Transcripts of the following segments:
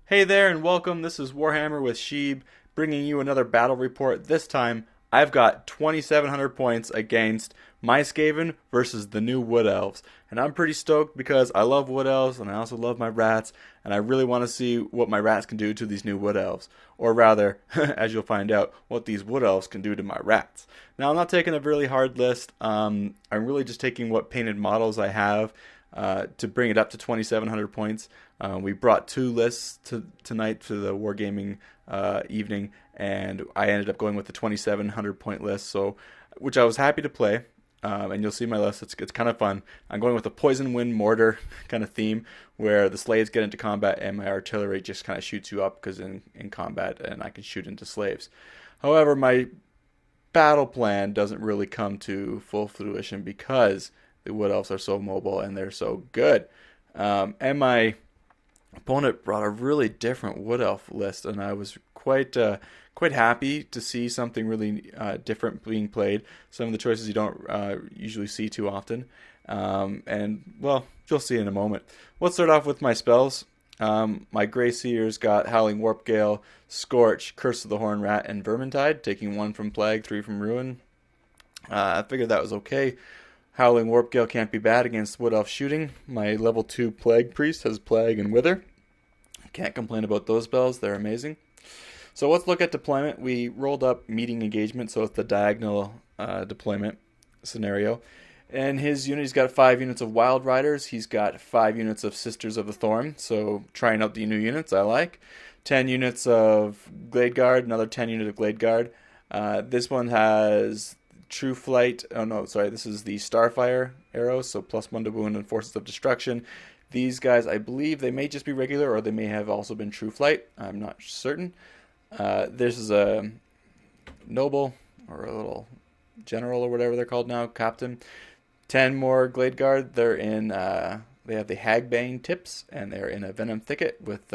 Hey there and welcome. This is Warhammer with Sheeb, bringing you another battle report. This time, I've got 2,700 points against my Skaven versus the new Wood Elves. And I'm pretty stoked because I love Wood Elves and I also love my rats, and I really want to see what my rats can do to these new Wood Elves. Or rather, as you'll find out, what these Wood Elves can do to my rats. Now, I'm not taking a really hard list. I'm really just taking what painted models I have to bring it up to 2,700 points. We brought two lists tonight to the Wargaming evening, and I ended up going with the 2,700 point list, so which I was happy to play. And you'll see my list. It's kind of fun. I'm going with a poison wind mortar kind of theme, where the slaves get into combat and my artillery just kind of shoots you up because in combat, and I can shoot into slaves. However, my battle plan doesn't really come to full fruition because the Wood Elves are so mobile and they're so good. And my opponent brought a really different Wood Elf list, and I was quite happy to see something really different being played. Some of the choices you don't usually see too often. And, well, you'll see in a moment. Let's start off with my spells. My Grey Seer's got Howling Warp Gale, Scorch, Curse of the Horn Rat, and Vermintide, taking 1 from Plague, 3 from Ruin. I figured that was okay. Howling Warp Gale can't be bad against Wood Elf shooting. My level 2 Plague Priest has Plague and Wither. Can't complain about those spells, they're amazing. So let's look at deployment. We rolled up meeting engagement, so it's the diagonal deployment scenario. And his unit, he's got 5 units of Wild Riders. He's got 5 units of Sisters of the Thorn, so trying out the new units I like. 10 units of Glade Guard, another 10 units of Glade Guard. This one has True Flight. Oh no, sorry, this is the Starfire arrows, so +1 to wound and Forces of Destruction. These guys, I believe they may just be regular, or they may have also been True Flight. I'm not certain. This is a noble, or a little general, or whatever they're called now, captain. 10 more Glade Guard. They're in, they have the Hagbane tips, and they're in a Venom Thicket with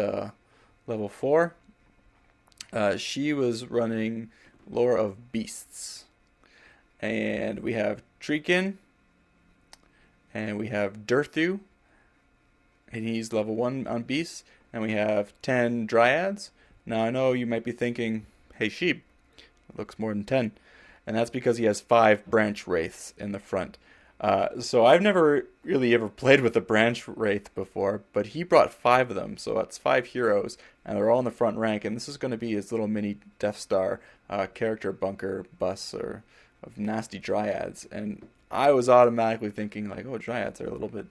level 4. She was running Lore of Beasts. And we have Treekin, and we have Durthu, and he's level 1 on Beasts, and we have 10 Dryads. Now I know you might be thinking, hey Sheeb, it looks more than 10, and that's because he has 5 Branch Wraiths in the front. So I've never really ever played with a Branch Wraith before, but he brought 5 of them, so that's 5 heroes, and they're all in the front rank, and this is going to be his little mini Death Star character bunker bus of nasty Dryads. And I was automatically thinking like, oh, Dryads are a little bit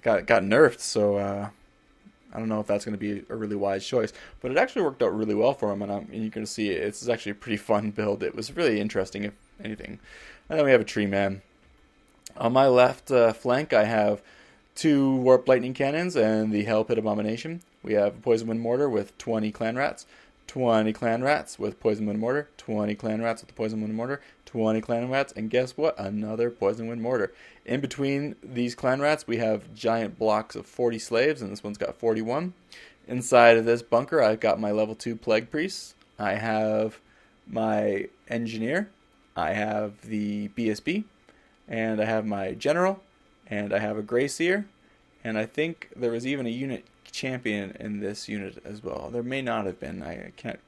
got nerfed, so I don't know if that's going to be a really wise choice, but it actually worked out really well for him, and you're going to see it's actually a pretty fun build. It was really interesting, if anything. And then we have a Tree Man. On my left flank, I have 2 Warp Lightning Cannons and the Hell Pit Abomination. We have a Poison Wind Mortar with 20 Clan Rats, 20 Clan Rats with Poison Wind Mortar, 20 Clan Rats with the Poison Wind Mortar, 20 Clan Rats, and guess what? Another Poison Wind Mortar. In between these Clan Rats, we have giant blocks of 40 slaves, and this one's got 41. Inside of this bunker, I've got my level 2 Plague Priests. I have my Engineer. I have the BSB. And I have my General. And I have a Grey Seer. And I think there was even a unit champion in this unit as well. There may not have been. I can't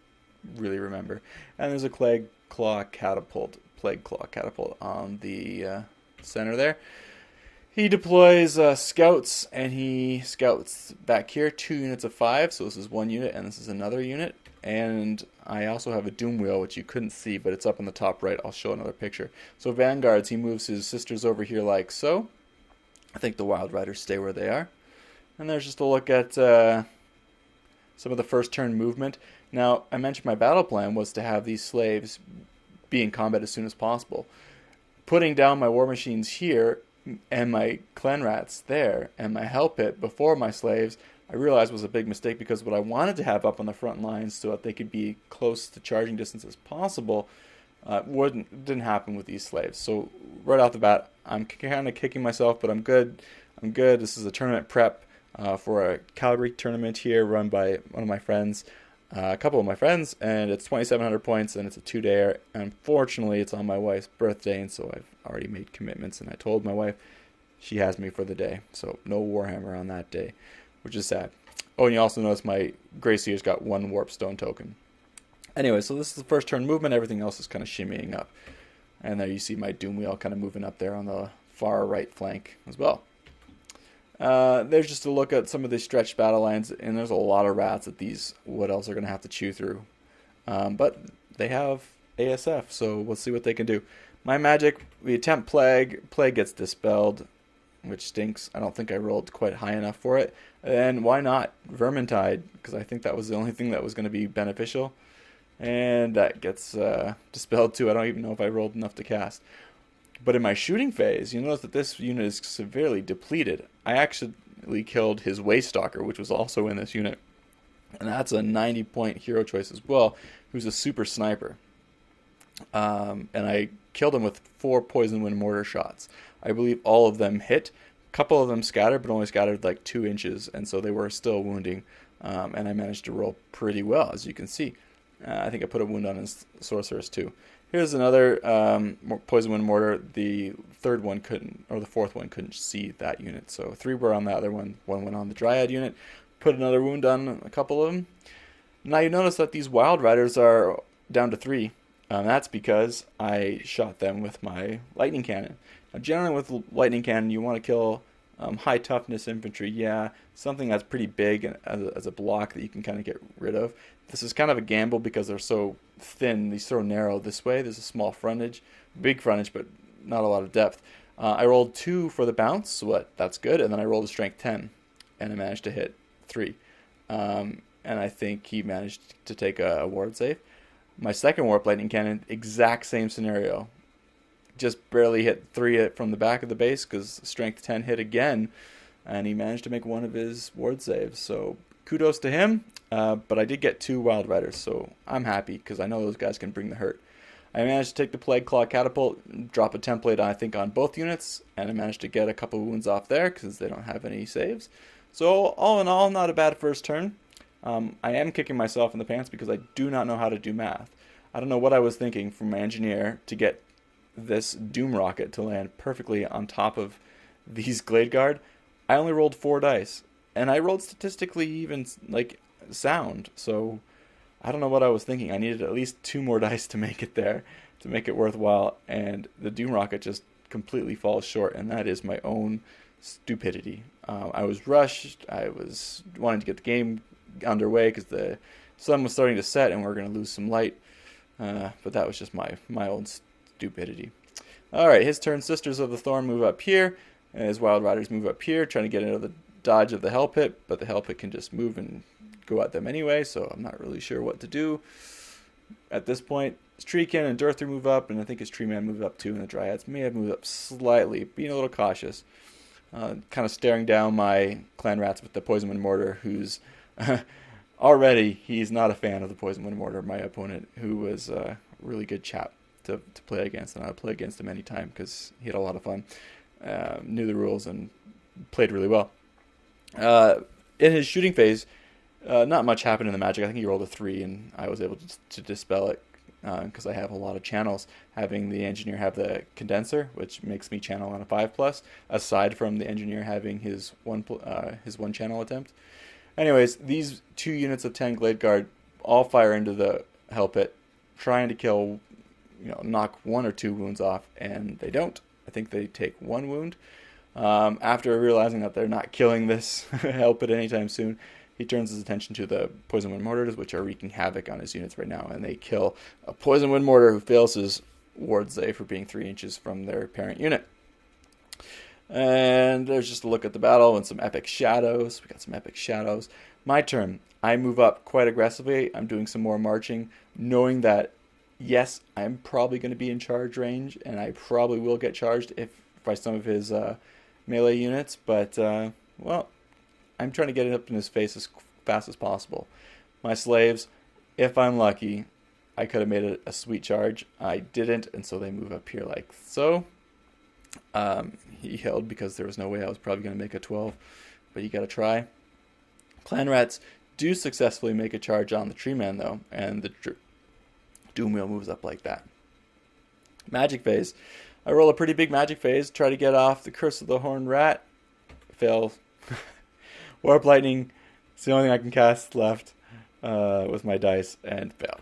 really remember. And there's a Plague Claw Catapult on the center there. He deploys scouts, and he scouts back here 2 units of 5. So this is 1 unit, and this is another unit. And I also have a Doom Wheel, which you couldn't see, but it's up in the top right. I'll show another picture. So Vanguards, he moves his sisters over here like so. I think the Wild Riders stay where they are. And there's just a look at some of the first turn movement. Now, I mentioned my battle plan was to have these slaves be in combat as soon as possible. Putting down my war machines here and my Clan Rats there and my Hell Pit before my slaves, I realized was a big mistake, because what I wanted to have up on the front lines so that they could be close to charging distance as possible didn't happen with these slaves. So right off the bat, I'm kind of kicking myself, but I'm good. This is a tournament prep for a Calgary tournament here run by one of my friends, a couple of my friends, and it's 2,700 points, and it's a 2-dayer. Unfortunately, it's on my wife's birthday, and so I've already made commitments, and I told my wife she has me for the day, so no Warhammer on that day, which is sad. Oh, and you also notice my Grey Seer's got 1 Warp Stone token. Anyway, so this is the first turn movement. Everything else is kind of shimmying up. And there you see my Doom Wheel kind of moving up there on the far right flank as well. There's just a look at some of the stretched battle lines, and there's a lot of rats that these Wood Elves are going to have to chew through. But they have ASF, so we'll see what they can do. My magic, we attempt Plague. Plague gets dispelled, which stinks. I don't think I rolled quite high enough for it. And why not Vermintide? Because I think that was the only thing that was going to be beneficial. And that gets dispelled too. I don't even know if I rolled enough to cast. But in my shooting phase, you notice that this unit is severely depleted. I actually killed his Waystalker, which was also in this unit. And that's a 90-point hero choice as well, who's a super sniper. And I killed him with 4 Poison Wind Mortar shots. I believe all of them hit. A couple of them scattered, but only scattered like 2 inches, and so they were still wounding. And I managed to roll pretty well, as you can see. I think I put a wound on his Sorceress too. Here's another Poison Wind Mortar. The third one couldn't, or the fourth one couldn't see that unit. So 3 were on the other one. 1 went on the Dryad unit. Put another wound on a couple of them. Now you notice that these Wild Riders are down to 3. That's because I shot them with my Lightning Cannon. Now generally with Lightning Cannon you want to kill high toughness infantry. Yeah, something that's pretty big as a block that you can kind of get rid of. This is kind of a gamble because they're so thin, they're so narrow this way. There's a small frontage, big frontage, but not a lot of depth. I rolled 2 for the bounce, so that's good, and then I rolled a strength 10, and I managed to hit 3. And I think he managed to take a ward save. My second Warp Lightning Cannon, exact same scenario. Just barely hit 3 from the back of the base because strength 10 hit again, and he managed to make 1 of his ward saves. So kudos to him, but I did get 2 Wild Riders, so I'm happy because I know those guys can bring the hurt. I managed to take the Plague Claw Catapult, drop a template I think on both units, and I managed to get a couple of wounds off there because they don't have any saves. So all in all, not a bad first turn. I am kicking myself in the pants because I do not know how to do math. I don't know what I was thinking from my engineer to get this Doom Rocket to land perfectly on top of these Glade Guard. I only rolled 4 dice, and I rolled statistically even like sound, so I don't know what I was thinking. I needed at least 2 more dice to make it there, to make it worthwhile, and the Doom Rocket just completely falls short, and that is my own stupidity. I was rushed. I was wanting to get the game underway because the sun was starting to set and we were going to lose some light, but that was just my own stupidity. Alright, his turn. Sisters of the Thorn move up here, and his Wild Riders move up here, trying to get into the dodge of the Hell Pit, but the Hell Pit can just move and go at them anyway, so I'm not really sure what to do at this point. His Treekin and Durthr move up, and I think his Tree Man moved up too, and the Dryads may have moved up slightly, being a little cautious. Kind of staring down my Clan Rats with the Poison Wind Mortar, who's already, he's not a fan of the Poison Wind Mortar, my opponent, who was a really good chap to play against, and I would play against him anytime because he had a lot of fun, knew the rules, and played really well. In his shooting phase, not much happened in the magic. I think he rolled a 3, and I was able to dispel it because I have a lot of channels. Having the engineer have the condenser, which makes me channel on a 5+, aside from the engineer having his one channel attempt. Anyways, these 2 units of 10 Glade Guard all fire into the Hell Pit, trying to kill, knock 1 or 2 wounds off, and they don't. I think they take 1 wound. After realizing that they're not killing this Hell Pit anytime soon, he turns his attention to the Poison Wind Mortars, which are wreaking havoc on his units right now, and they kill a Poison Wind Mortar who fails his ward save for being 3 inches from their parent unit. And there's just a look at the battle and some epic shadows. We got some epic shadows. My turn. I move up quite aggressively. I'm doing some more marching, knowing that, yes, I'm probably going to be in charge range, and I probably will get charged by some of his melee units, but, well, I'm trying to get it up in his face as fast as possible. My slaves, if I'm lucky, I could have made a sweet charge. I didn't, and so they move up here like so. He held because there was no way I was probably going to make a 12, but you got to try. Clan Rats do successfully make a charge on the Tree Man, though, and the Doom Wheel moves up like that. Magic phase. I roll a pretty big magic phase, try to get off the Curse of the Horned Rat. Fail. Warp Lightning It's the only thing I can cast left with my dice, and fail,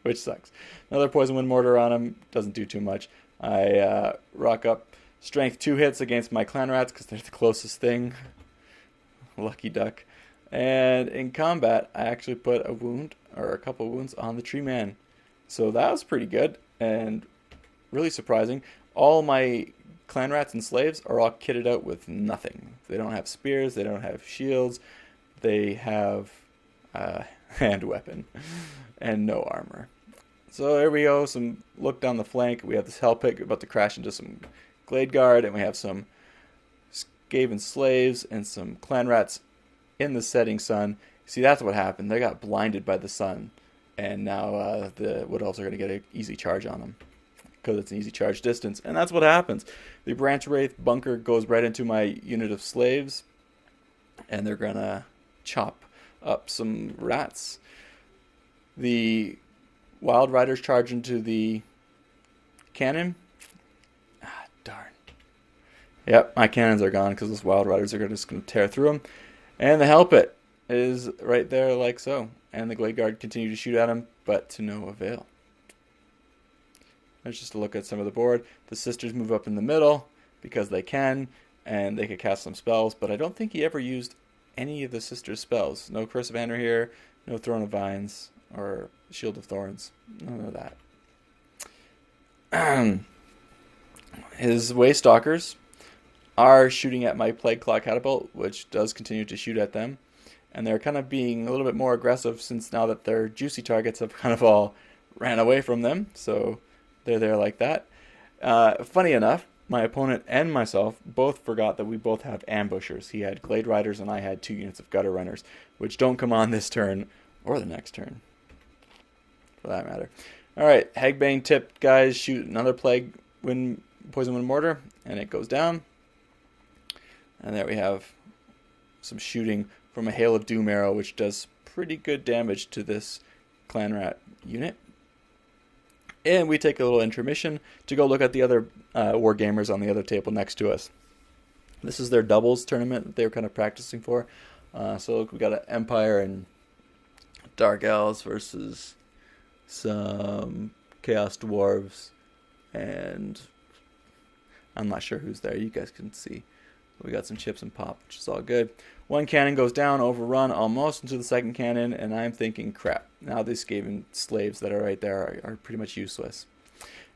which sucks. Another Poison Wind Mortar on him, doesn't do too much. I rock up Strength 2 hits against my clan rats because they're the closest thing. Lucky duck. And in combat, I actually put a wound, or a couple wounds, on the tree man. So that was pretty good, and really surprising. All my clan rats and slaves are all kitted out with nothing. They don't have spears, they don't have shields, they have a hand weapon, and no armor. So there we go, some look down the flank. We have this hell pit about to crash into some glade guard, and we have some Skaven slaves and some clan rats in the setting sun. See, that's what happened. They got blinded by the sun, and now the Wood Elves are going to get an easy charge on them because it's an easy charge distance, and that's what happens. The Branch Wraith bunker goes right into my unit of slaves, and they're going to chop up some rats. The Wild Riders charge into the cannon. Ah, darn. Yep, my cannons are gone because those Wild Riders are just going to tear through them. And the Hell Pit is right there like so. And the Glade Guard continue to shoot at him, but to no avail. Let's just look at some of the board. The Sisters move up in the middle because they can, and they could cast some spells, but I don't think he ever used any of the Sisters' spells. No Curse of Banner here, no Throne of Vines, or Shield of Thorns. None of that. His Waystalkers are shooting at my Plague Claw Catapult, which does continue to shoot at them. And they're kind of being a little bit more aggressive since now that their juicy targets have kind of all ran away from them. So they're there like that. Funny enough, my opponent and myself both forgot that we both have ambushers. He had Glade Riders and I had 2 units of Gutter Runners, which don't come on this turn or the next turn, for that matter. Alright, Hegbane tipped guys shoot another Poison Wind Mortar, and it goes down. And there we have some shooting from a Hail of Doom arrow, which does pretty good damage to this Clan Rat unit. And we take a little intermission to go look at the other Wargamers on the other table next to us. This is their doubles tournament that they were kind of practicing for. So look, we got an Empire and Dark Elves versus some Chaos Dwarves, and I'm not sure who's there. You guys can see. We got some chips and pop, which is all good. One cannon goes down, overrun almost into the second cannon, and I'm thinking, crap. Now these Skaven slaves that are right there are pretty much useless.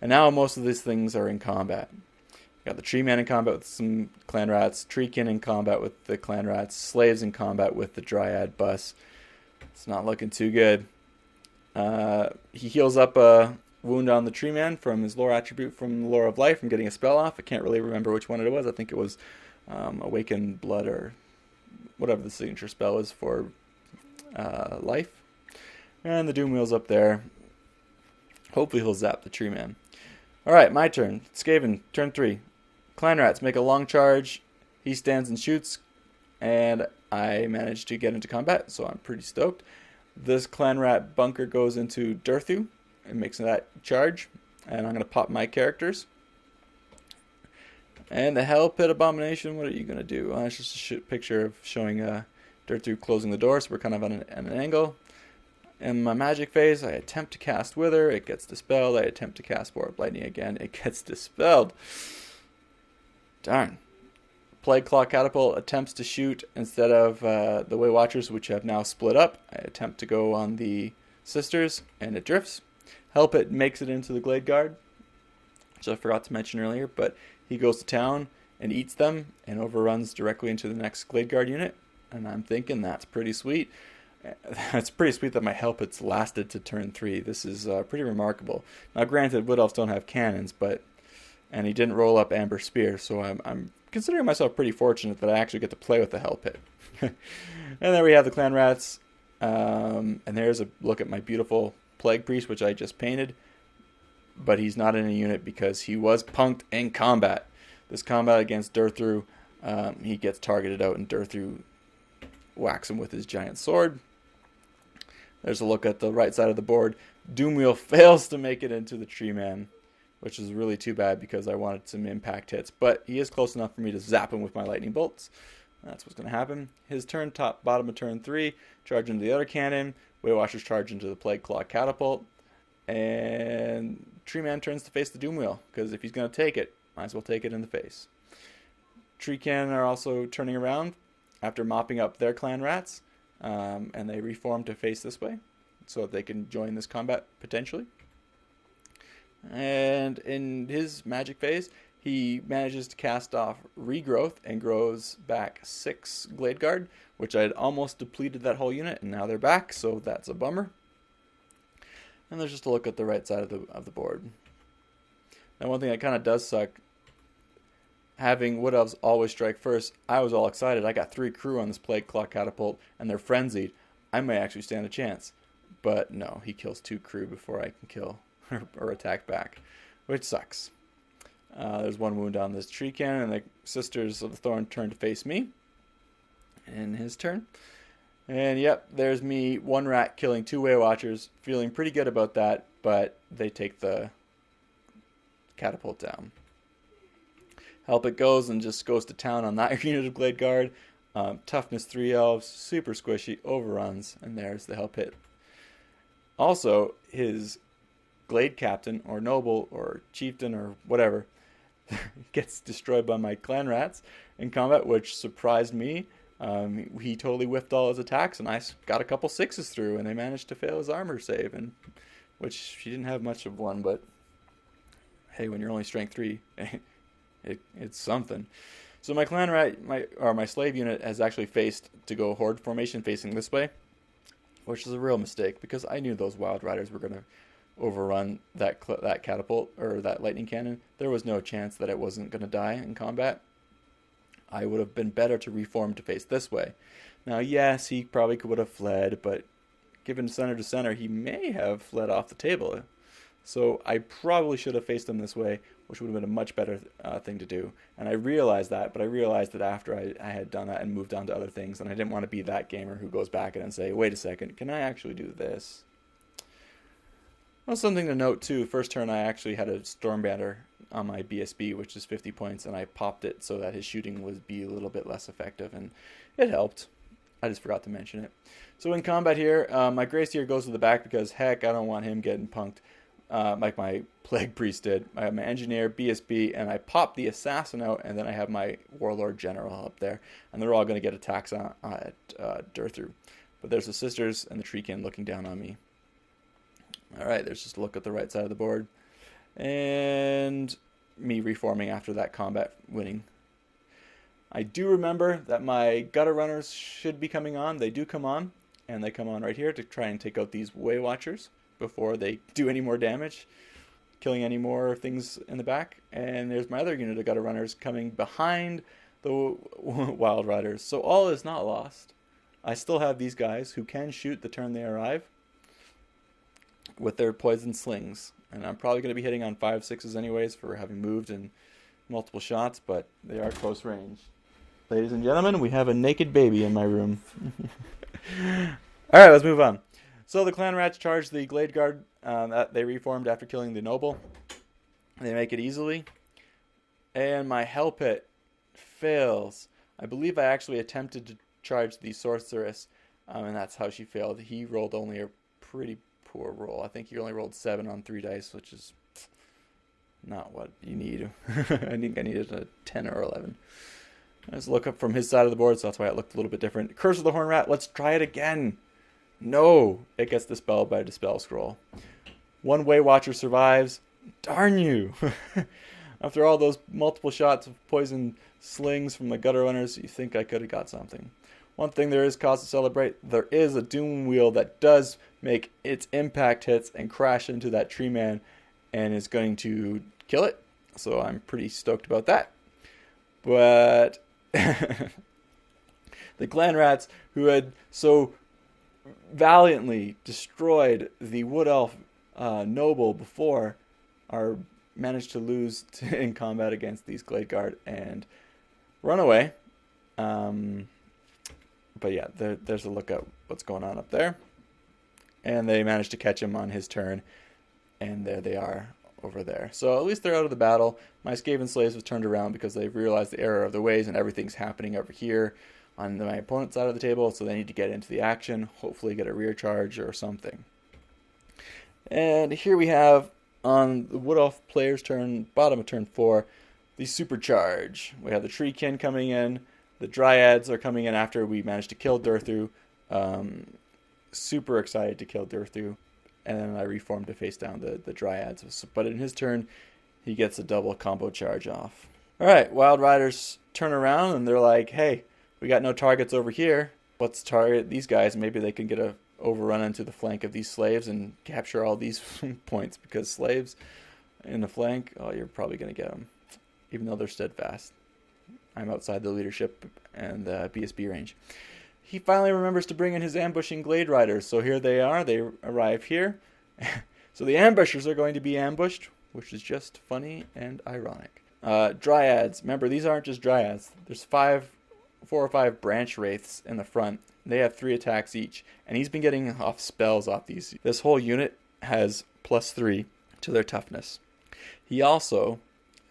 And now most of these things are in combat. We got the Tree Man in combat with some Clan Rats, Treekin in combat with the Clan Rats, Slaves in combat with the Dryad Bus. It's not looking too good. He heals up a wound on the Tree Man from his lore attribute from the Lore of Life from getting a spell off. I can't really remember which one it was. I think it was Awaken Blood or whatever the signature spell is for life. And the Doom Wheel's up there. Hopefully he'll zap the Tree Man. Alright, my turn. Skaven, turn 3. Clan Rats make a long charge. He stands and shoots, and I managed to get into combat, so I'm pretty stoked. This Clan Rat bunker goes into Durthu and makes that charge, and I'm going to pop my characters. And the Hell Pit Abomination, what are you going to do? It's just a picture of showing Durthu closing the door, so we're kind of on an angle. In my magic phase, I attempt to cast Wither, it gets dispelled. I attempt to cast Boar of Lightning again, it gets dispelled. Darn. Plague Claw Catapult attempts to shoot instead of the Way Watchers, which have now split up. I attempt to go on the Sisters, and it drifts. Hell Pit makes it into the Glade Guard, which I forgot to mention earlier, but he goes to town and eats them and overruns directly into the next Glade Guard unit. And I'm thinking that's pretty sweet. It's pretty sweet that my Hell Pit's lasted to turn 3. This is pretty remarkable. Now, granted, Wood Elves don't have cannons, and he didn't roll up Amber Spear, so I'm considering myself pretty fortunate that I actually get to play with the Hell Pit. And there we have the Clan Rats. And there's a look at my beautiful Plague Priest, which I just painted. But he's not in a unit because he was punked in combat. This combat against Durthu, he gets targeted out, and Durthu whacks him with his giant sword. There's a look at the right side of the board. Doomwheel fails to make it into the Tree Man, which is really too bad because I wanted some impact hits. But he is close enough for me to zap him with my lightning bolts. That's what's going to happen. His turn, bottom of turn 3, charge into the other cannon. Way Watchers charge into the Plague Claw Catapult. And Tree Man turns to face the Doom Wheel, because if he's going to take it, might as well take it in the face. Tree Cannon are also turning around after mopping up their clan rats, and they reform to face this way, so that they can join this combat potentially. And in his magic phase, he manages to cast off Regrowth and grows back 6 Glade Guard, which I had almost depleted that whole unit, and now they're back, so that's a bummer. And there's just a look at the right side of the board. Now, one thing that kind of does suck, having Wood Elves always strike first, I was all excited. I got 3 crew on this Plague Claw Catapult, and they're frenzied. I may actually stand a chance. But no, he kills 2 crew before I can kill or attack back, which sucks. There's 1 wound on this Tree Cannon, and the Sisters of the Thorn turn to face me in his turn. And yep, there's me, 1 rat killing 2 Way Watchers, feeling pretty good about that, but they take the catapult down. Help It goes and just goes to town on that unit of Glade Guard. Toughness 3 elves, super squishy, overruns, and there's the Help Hit. Also, his Glade Captain, or Noble, or Chieftain, or whatever, gets destroyed by my clan rats in combat, which surprised me. He totally whiffed all his attacks, and I got a couple 6s through, and they managed to fail his armor save, and which he didn't have much of one, but hey, when you're only strength 3, it's something. So my clan rat, my slave unit has actually faced to go horde formation facing this way, which is a real mistake, because I knew those Wild Riders were going to overrun that catapult, or that lightning cannon. There was no chance that it wasn't going to die in combat. I would have been better to reform to face this way. Now, yes, he probably would have fled, but given center to center, he may have fled off the table. So I probably should have faced him this way, which would have been a much better thing to do. And I realized that, but I realized that after I had done that and moved on to other things, and I didn't want to be that gamer who goes back and say, wait a second, can I actually do this? Well, something to note too, first turn I actually had a Stormbanner on my BSB, which is 50 points, and I popped it so that his shooting would be a little bit less effective, and it helped. I just forgot to mention it. So in combat here, my Gracier goes to the back because, heck, I don't want him getting punked like my Plague Priest did. I have my Engineer, BSB, and I pop the Assassin out, and then I have my Warlord General up there, and they're all going to get attacks at Durthru. But there's the Sisters and the Treekin looking down on me. Alright, there's just a look at the right side of the board. And me reforming after that combat winning. I do remember that my Gutter Runners should be coming on. They do come on, and they come on right here to try and take out these Way Watchers before they do any more damage, killing any more things in the back. And there's my other unit of Gutter Runners coming behind the Wild Riders. So all is not lost. I still have these guys who can shoot the turn they arrive with their poison slings, and I'm probably going to be hitting on 5/6s anyways for having moved in multiple shots, but they are close range. Ladies and gentlemen, we have a naked baby in my room. Alright, let's move on. So the clan rats charge the Glade Guard that they reformed after killing the Noble. They make it easily, and my Hell Pit fails. I believe I actually attempted to charge the Sorceress, and that's how she failed. He rolled only a pretty poor roll. I think he only rolled 7 on 3 dice, which is not what you need. I think I needed a 10 or 11. Let's look up from his side of the board, so that's why it looked a little bit different. Curse of the Horn Rat, let's try it again. No, it gets dispelled by a Dispel Scroll. 1 Way Watcher survives. Darn you. After all those multiple shots of poison slings from the Gutter Runners, you think I could have got something. One thing there is cause to celebrate, there is a Doom Wheel that does make its impact hits and crash into that Tree Man and is going to kill it. So I'm pretty stoked about that. But the clan rats who had so valiantly destroyed the Wood Elf Noble before are managed to lose in combat against these Glade Guard and run away. But yeah, there's a look at what's going on up there. And they managed to catch him on his turn. And there they are over there. So at least they're out of the battle. My Skaven slaves have turned around because they've realized the error of their ways and everything's happening over here. on my opponent's side of the table, so they need to get into the action, hopefully get a rear charge or something. And here we have, on the Wood Elf player's turn, bottom of turn 4, the Supercharge. We have the Treekin coming in, the Dryads are coming in after we managed to kill Durthu. Super excited to kill Durthu. And then I reformed to face down the Dryads. But in his turn, he gets a double combo charge off. Alright, Wild Riders turn around and they're like, hey, we got no targets over here. Let's target these guys. Maybe they can get a overrun into the flank of these slaves and capture all these points, because slaves in the flank, oh, you're probably going to get them, even though they're steadfast. I'm outside the leadership and the BSB range. He finally remembers to bring in his ambushing Glade Riders, so here they are. They arrive here. So the ambushers are going to be ambushed, which is just funny and ironic. Dryads. Remember, these aren't just Dryads. There's 4 or 5 branch wraiths in the front. They have 3 attacks each, and he's been getting off spells off these. This whole unit has +3 to their toughness. He also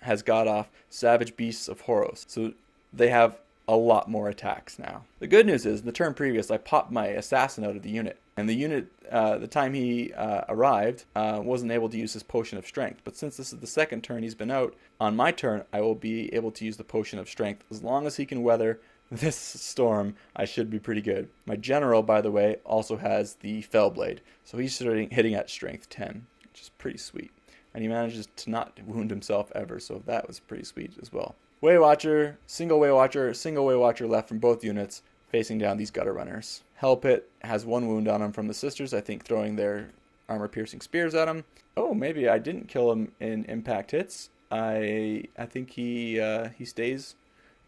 has got off Savage Beasts of Horos, so they have a lot more attacks now. The good news is, the turn previous, I popped my assassin out of the unit, and the unit, the time he arrived, wasn't able to use his potion of strength. But since this is the second turn he's been out, on my turn, I will be able to use the potion of strength. As long as he can weather this storm, I should be pretty good. My general, by the way, also has the Fellblade, so he's hitting at strength 10, which is pretty sweet. And he manages to not wound himself ever, so that was pretty sweet as well. Way Watcher, single Way Watcher left from both units, facing down these Gutter Runners. Hellpit has 1 wound on him from the sisters, I think throwing their armor-piercing spears at him. Oh, maybe I didn't kill him in impact hits. I think he stays.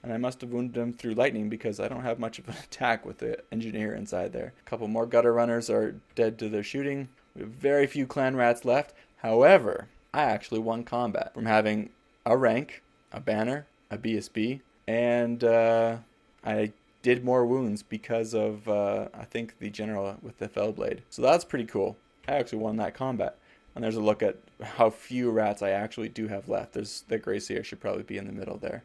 And I must have wounded him through lightning, because I don't have much of an attack with the engineer inside there. A couple more Gutter Runners are dead to their shooting. We have very few clan rats left. However, I actually won combat from having a rank, a banner, a BSB, and I did more wounds because of, I think, the general with the Fellblade. So that's pretty cool. I actually won that combat. And there's a look at how few rats I actually do have left. The Grey Seer should probably be in the middle there.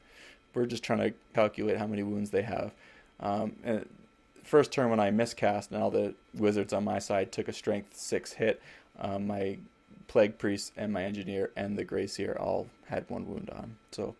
We're just trying to calculate how many wounds they have. And first turn when I miscast and all the wizards on my side took a strength 6 hit, my Plague Priest and my Engineer and the Grey Seer all had 1 wound on. So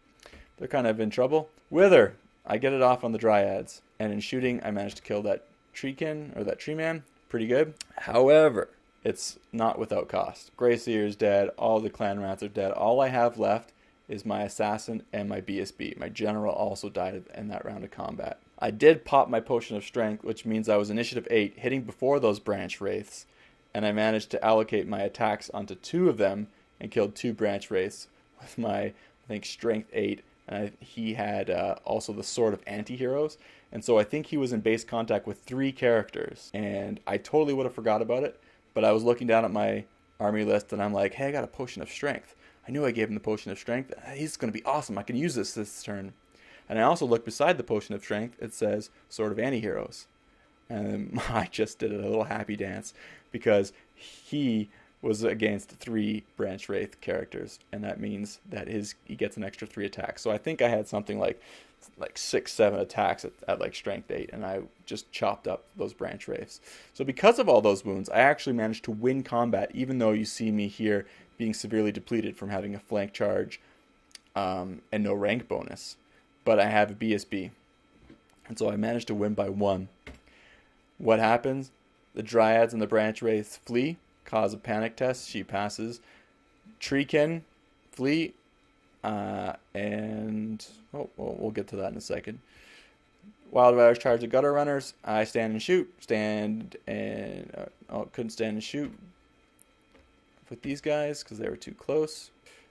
they're kind of in trouble. Wither, I get it off on the Dryads. And in shooting, I managed to kill that Treekin, or that Tree Man. Pretty good. However, it's not without cost. Grey Seer is dead. All the clan rats are dead. All I have left is my assassin and my BSB. My general also died in that round of combat. I did pop my potion of strength, which means I was initiative 8, hitting before those branch wraiths, and I managed to allocate my attacks onto 2 of them and killed 2 branch wraiths with my, I think, strength 8, and he had also the Sword of Anti-Heroes, and so I think he was in base contact with 3 characters, and I totally would have forgot about it, but I was looking down at my army list, and I'm like, hey, I got a potion of strength. I knew I gave him the potion of strength. He's going to be awesome. I can use this turn. And I also look beside the potion of strength. It says Sword of Anti-Heroes. And I just did a little happy dance because he was against 3 Branch Wraith characters. And that means that he gets an extra 3 attacks. So I think I had something like 6-7 attacks at like strength 8. And I just chopped up those Branch Wraiths. So because of all those wounds, I actually managed to win combat, even though you see me here being severely depleted from having a flank charge and no rank bonus. But I have a BSB. And so I managed to win by 1. What happens? The Dryads and the Branch Wraiths flee, cause a panic test. She passes. Treekin flee. And we'll get to that in a second. Wild Riders charge the Gutter Runners. I stand and shoot. Couldn't stand and shoot with these guys because they were too close.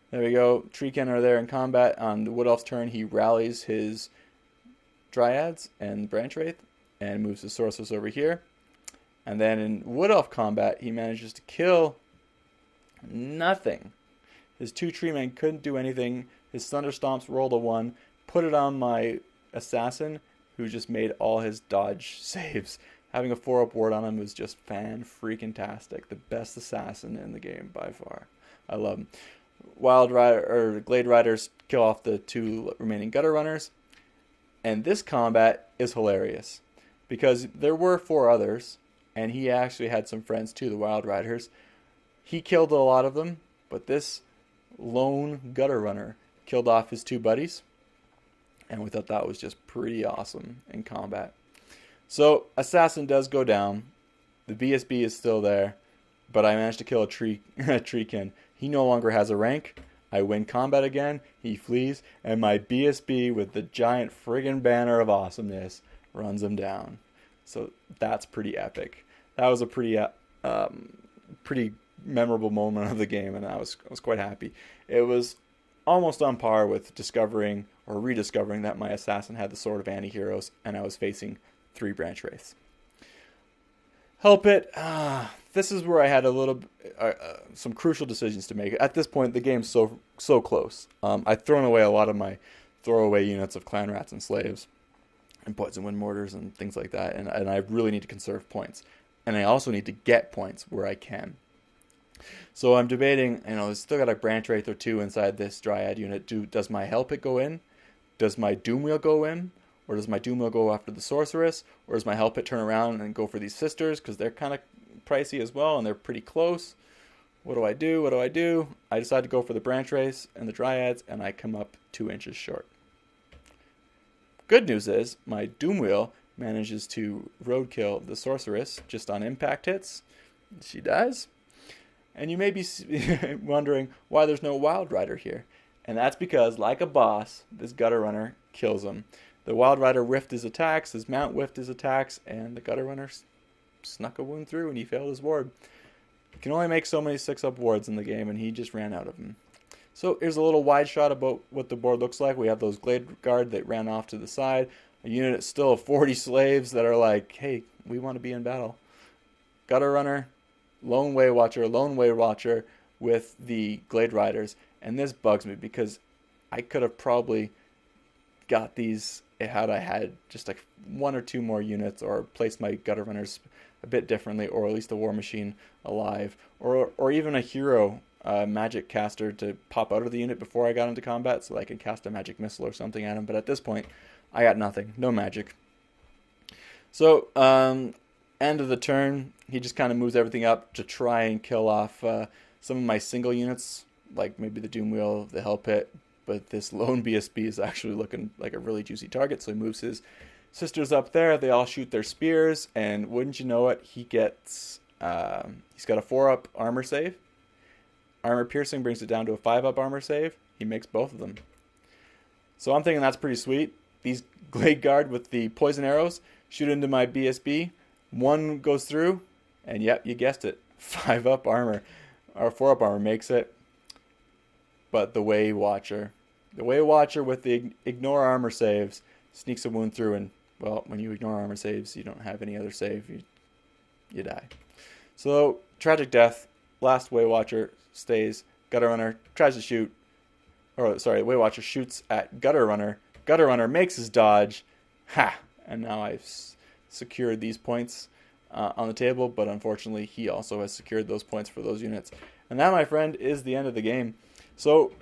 There we go. Treekin are there in combat. On the Wood Elf's turn, he rallies his Dryads and Branch Wraith and moves the Sorceress over here. And then in Wood Elf combat, he manages to kill nothing. His 2 Tree Men couldn't do anything. His Thunder Stomps rolled a 1, put it on my Assassin, who just made all his dodge saves. Having a 4-up ward on him was just fan-freaking-tastic. The best assassin in the game by far. I love him. Glade Riders kill off the 2 remaining Gutter Runners. And this combat is hilarious because there were 4 others, and he actually had some friends too, the Wild Riders. He killed a lot of them, but this lone gutter runner killed off his 2 buddies, and we thought that was just pretty awesome in combat. So assassin does go down. The BSB is still there, but I managed to kill a treekin. He no longer has a rank. I win combat again. He flees, and my BSB with the giant friggin' banner of awesomeness runs him down. So that's pretty epic. That was a pretty memorable moment of the game, and I was quite happy. It was almost on par with discovering or rediscovering that my assassin had the Sword of Anti-Heroes, and I was facing 3 branch wraiths. Help it. This is where I had some crucial decisions to make. At this point, the game's so close. I've thrown away a lot of my throwaway units of clan rats and slaves, and poison wind mortars and things like that, and I really need to conserve points, and I also need to get points where I can. So I'm debating. There's still got a branch wraith or 2 inside this dryad unit. Does my hell pit go in? Does my doom wheel go in? Or does my doom wheel go after the sorceress? Or does my hell pit turn around and go for these sisters? Because they're kind of pricey as well, and they're pretty close. What do I do? I decide to go for the branch wraiths and the dryads, and I come up 2 inches short. Good news is, my doom wheel manages to roadkill the sorceress just on impact hits. She dies. And you may be wondering why there's no Wild Rider here. And that's because, like a boss, this gutter runner kills him. The Wild Rider whiffed his attacks, his mount whiffed his attacks, and the gutter runner snuck a wound through, and he failed his ward. You can only make so many 6-up wards in the game, and he just ran out of them. So here's a little wide shot about what the board looks like. We have those Glade Guard that ran off to the side. A unit still of 40 slaves that are like, hey, we want to be in battle. Gutter runner, Lone Way Watcher with the Glade Riders. And this bugs me because I could have probably got these had I had just like 1 or 2 more units, or placed my gutter runners a bit differently, or at least a war machine alive, or even a hero magic caster to pop out of the unit before I got into combat so I could cast a magic missile or something at him. But at this point, I got nothing, no magic. So end of the turn, he just kind of moves everything up to try and kill off some of my single units, like maybe the Doom Wheel, the Hell Pit. But this lone BSB is actually looking like a really juicy target, so he moves his sisters up there. They all shoot their spears, and wouldn't you know it, he's got a 4-up armor save. Armor piercing brings it down to a 5-up armor save. He makes both of them. So I'm thinking that's pretty sweet. These Glade Guard with the poison arrows shoot into my BSB. 1 goes through, and yep, you guessed it, 5-up armor, or 4-up armor makes it. But the Way Watcher with the ignore armor saves sneaks a wound through, and well, when you ignore armor saves, you don't have any other save. You die. So tragic death. Last Way Watcher stays. Gutter Runner tries to shoot. Way Watcher shoots at Gutter Runner. Gutter Runner makes his dodge. Ha! And now I've secured these points on the table, but unfortunately he also has secured those points for those units. And that, my friend, is the end of the game. So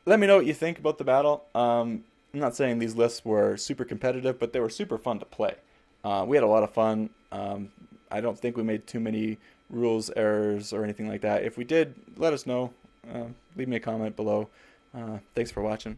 let me know what you think about the battle. I'm not saying these lists were super competitive, but they were super fun to play. We had a lot of fun. I don't think we made too many rules errors or anything like that. If we did, let us know. Leave me a comment below. Thanks for watching.